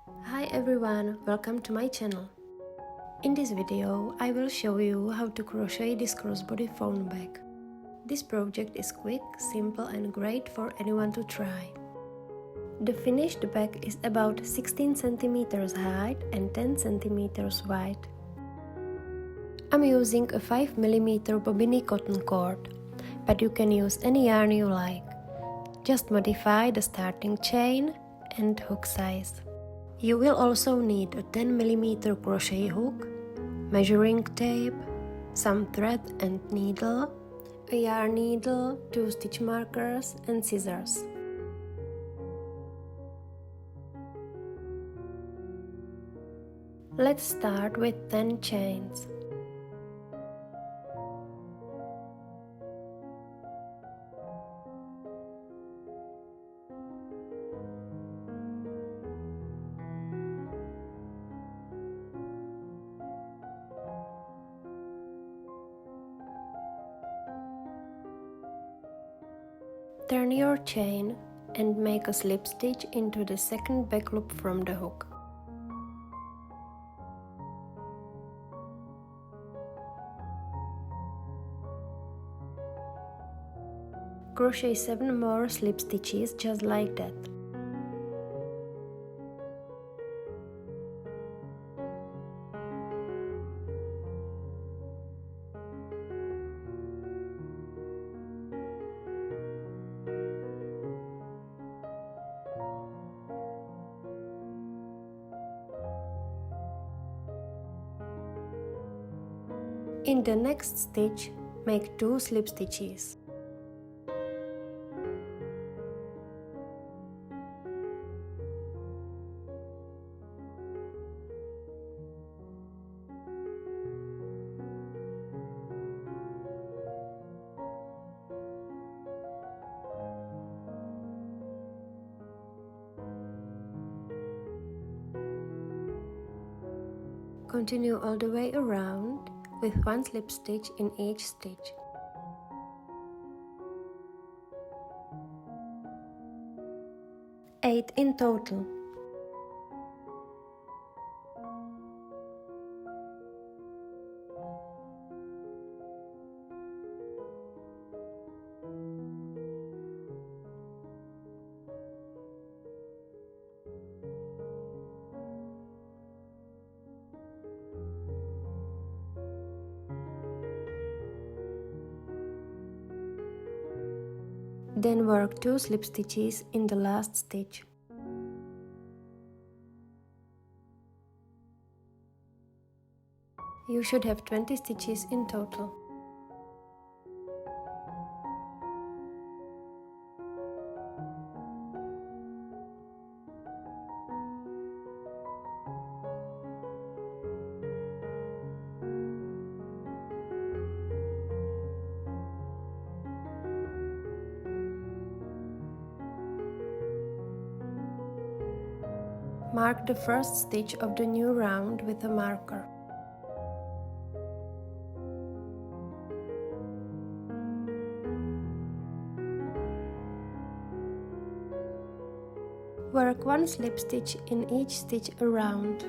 Hi everyone, welcome to my channel. In this video, I will show you how to crochet this crossbody phone bag. This project is quick, simple and great for anyone to try. The finished bag is about 16 cm height and 10 cm wide. I'm using a 5 mm Bobbiny cotton cord, but you can use any yarn you like. Just modify the starting chain and hook size. You will also need a 10 mm crochet hook, measuring tape, some thread and needle, a yarn needle, 2 stitch markers and scissors. Let's start with 10 chains. Turn your chain and make a slip stitch into the second back loop from the hook. Crochet 7 more slip stitches just like that. In the next stitch, make 2 slip stitches. Continue all the way around with 1 slip stitch in each stitch. Eight in total. Then work 2 slip stitches in the last stitch. You should have 20 stitches in total. Mark the first stitch of the new round with a marker. Work 1 slip stitch in each stitch around.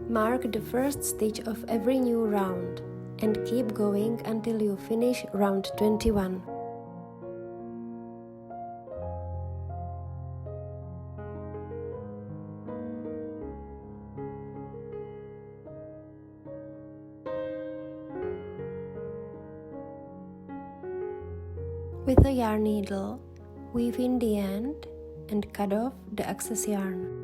Mark the first stitch of every new round and keep going until you finish round 21. With a yarn needle, weave in the end and cut off the excess yarn.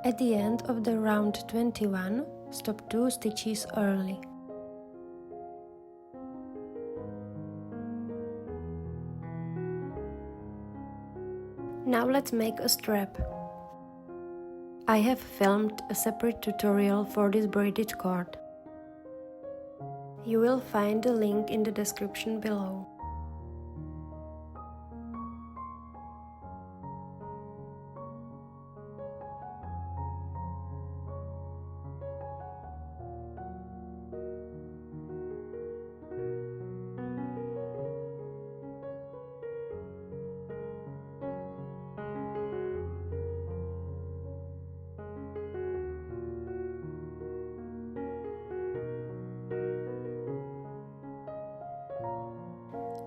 At the end of the round 21, stop 2 stitches early. Now let's make a strap. I have filmed a separate tutorial for this braided cord. You will find the link in the description below.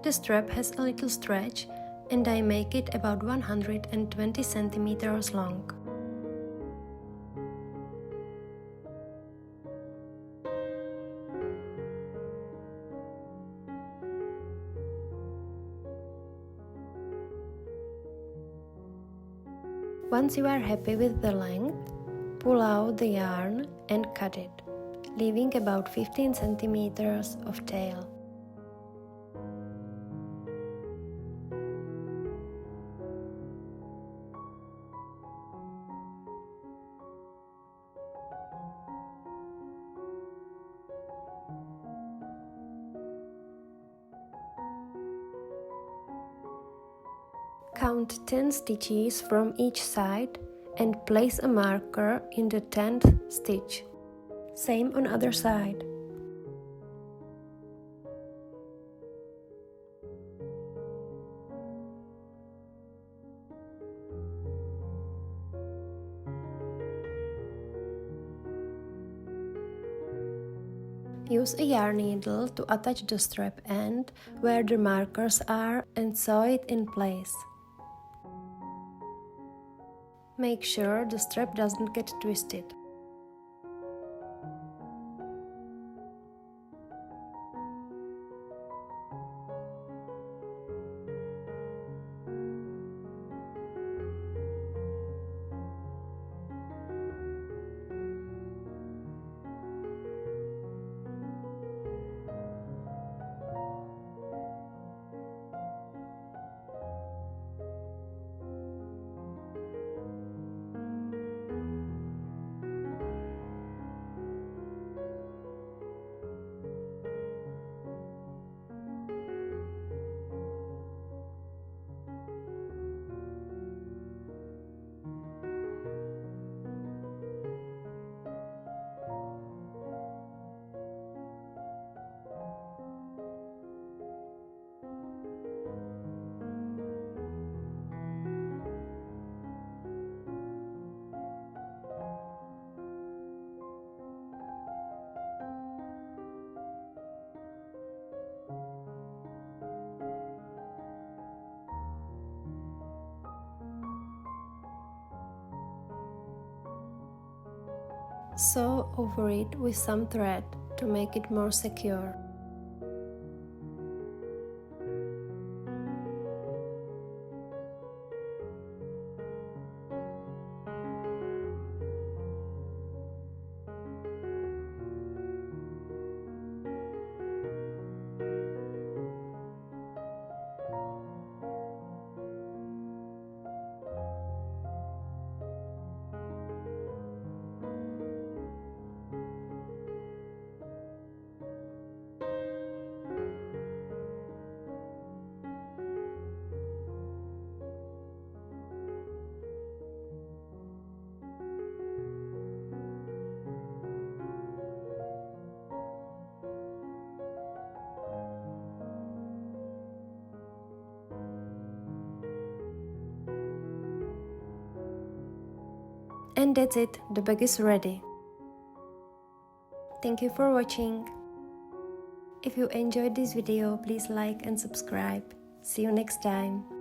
The strap has a little stretch and I make it about 120 centimeters long. Once you are happy with the length, pull out the yarn and cut it, leaving about 15 centimeters of tail. Count 10 stitches from each side and place a marker in the 10th stitch. Same on other side. Use a yarn needle to attach the strap end where the markers are and sew it in place. Make sure the strap doesn't get twisted. Sew over it with some thread to make it more secure. And that's it, the bag is ready. Thank you for watching. If you enjoyed this video, please like and subscribe. See you next time.